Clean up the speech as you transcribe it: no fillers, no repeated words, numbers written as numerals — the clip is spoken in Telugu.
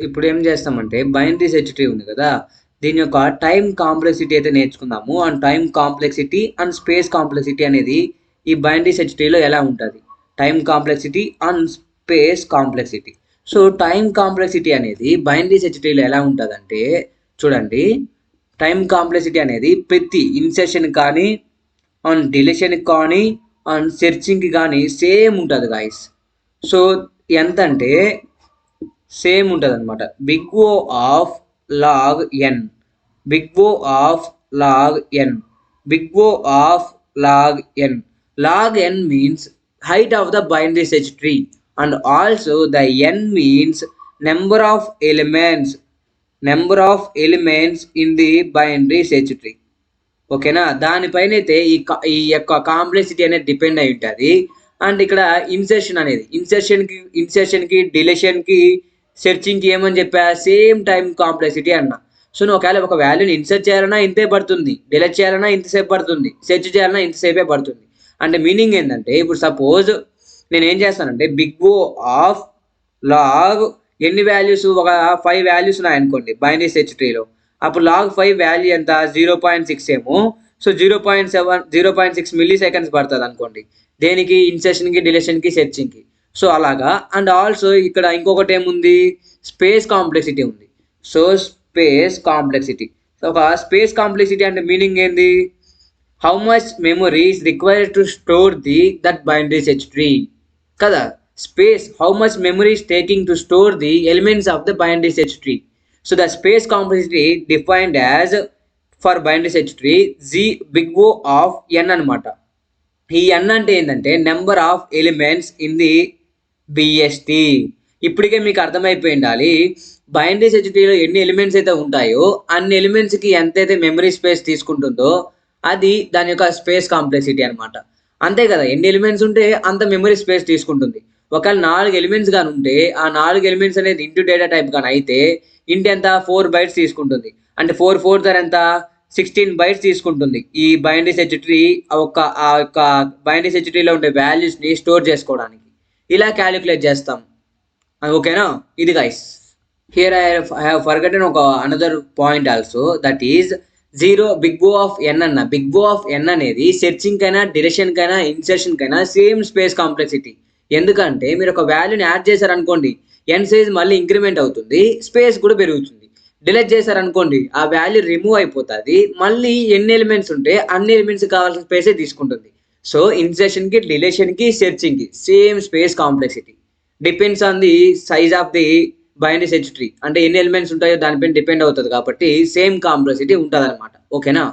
ఇప్పుడు ఏం చేస్తామంటే బైనరీ సెర్చ్ ట్రీ ఉంది కదా! దీని యొక్క టైమ్ కాంప్లెక్సిటీ అయితే నేర్చుకుందాము. And time complexity and space complexity అనేది ఈ బైనరీ సెర్చ్ ట్రీలో ఎలా ఉంటది? Time complexity and space complexity. Time complexity అనేది బైనరీ సెర్చ్ ట్రీలో ఎలా ఉంటదంటే చూడండి. టైమ్ కాంప్లెక్సిటీ అనేది ప్రతి ఇన్సెర్షన్ కానీ, అండ్ డిలీషన్‌కి కానీ, అండ్ సెర్చింగ్‌కి కానీ సేమ్ ఉంటది గాయ్స్. సో ఎంతంటే సేమ్ ఉంటదనమాట. Big O of log n. Big O of log n. Big O of log n. Log n means height of the binary search tree and also the n means number of elements. Number of elements in the binary search tree. ఓకేనా? దానిపైన అయితే ఈ యొక్క కాంప్లెక్సిటీ అనేది డిపెండ్ అయి ఉంటుంది. అండ్ ఇక్కడ ఇన్సెర్షన్‌కి, డిలీషన్‌కి, సెర్చింగ్‌కి ఏమని చెప్పా? సేమ్ టైమ్ కాంప్లెక్సిటీ అన్నా. నువ్వు ఒకవేళ ఒక వాల్యూని ఇన్సర్ట్ చేయాలన్నా ఇంతే పడుతుంది. డిలీట్ చేయాలన్నా ఇంతసేపు పడుతుంది. సెర్చ్ చేయాలన్నా ఇంతసేపే పడుతుంది. అంటే మీనింగ్ ఏందంటే ఇప్పుడు సపోజ్ నేనేం చేస్తానంటే బిగ్ O ఆఫ్ లాగ్ ఎన్ని వాల్యూస్ ఒక 5 వాల్యూస్ ఉన్నాయనుకోండి బైనరీ సెర్చ్ ట్రీలో. అప్పుడు లాగ్ 5 వాల్యూ ఎంత 0.6 ఏమో. 0.6 మిల్లీ సెకండ్స్ పడుతుంది అనుకోండి. దేనికి? ఇన్సెర్షన్‌కి, డిలీషన్‌కి, సెర్చింగ్‌కి. అలాగా. అండ్ ఆల్సో ఇక్కడ ఇంకొకటి ఏముంది? స్పేస్ కాంప్లెక్సిటీ ఉంది. Space complexity. ఒక స్పేస్ కాంప్లెక్సిటీ అంటే మీనింగ్ ఏంది? How much memory is required to store that binary search tree కదా. Space, how much memory is taking to store the elements of the binary search tree. The space complexity defined as for binary search tree big O of n అనమాట. ఈ ఎన్ అంటే ఏంటంటే number of elements in the BST. ఇప్పటికే మీకు అర్థమైపోయి ఉండాలి. బైనరీ సెర్చ్ ట్రీలో ఎన్ని ఎలిమెంట్స్ అయితే ఉంటాయో అన్ని ఎలిమెంట్స్‌కి ఎంతైతే మెమరీ స్పేస్ తీసుకుంటుందో అది దాని యొక్క స్పేస్ కాంప్లెక్సిటీ అనమాట. అంతే కదా! ఎన్ని ఎలిమెంట్స్ ఉంటే అంత మెమరీ స్పేస్ తీసుకుంటుంది. ఒకవేళ 4 ఎలిమెంట్స్ గాని ఉంటే ఆ 4 ఎలిమెంట్స్ అనేది ఇంటూ డేటా టైప్ గాని అయితే ఇంట్ ఎంత 4 బైట్స్ తీసుకుంటుంది. అంటే 4 4 సార్ ఎంత 16 బైట్స్ తీసుకుంటుంది. ఈ బైనరీ సెర్చ్ ట్రీ ఆ యొక్క బైనరీ సెర్చ్ ట్రీలో ఉండే వాల్యూస్‌ని స్టోర్ చేసుకోవడానికి. ఇలా క్యాలిక్యులేట్ చేస్తాం. ఓకేనా? ఇది guys. Here I have forgotten another point also, that is big O of n అన్న. బిగ్ O ఆఫ్ ఎన్ అనేది సెర్చింగ్ కైనా, డిలీషన్ కైనా, ఇన్సెర్షన్ కైనా సేమ్ స్పేస్ కాంప్లెక్సిటీ. ఎందుకంటే మీరు ఒక వాల్యూని యాడ్ చేశారనుకోండి, ఎన్ సైజ్ మళ్ళీ ఇంక్రిమెంట్ అవుతుంది, స్పేస్ కూడా పెరుగుతుంది. డిలీట్ చేశారనుకోండి ఆ వాల్యూ రిమూవ్ అయిపోతుంది, మళ్ళీ ఎన్ని ఎలిమెంట్స్ ఉంటే అన్ని ఎలిమెంట్స్ కావాల్సిన స్పేసే తీసుకుంటుంది. ఇన్సెర్షన్‌కి, డిలీషన్‌కి, సెర్చింగ్‌కి same space complexity depends on the size of the binary search tree. అంటే ఎన్ని ఎలిమెంట్స్ ఉంటాయో దానిపైన డిపెండ్ అవుతుంది కాబట్టి సేమ్ కాంప్లెక్సిటీ ఉంటదన్నమాట. ఓకేనా?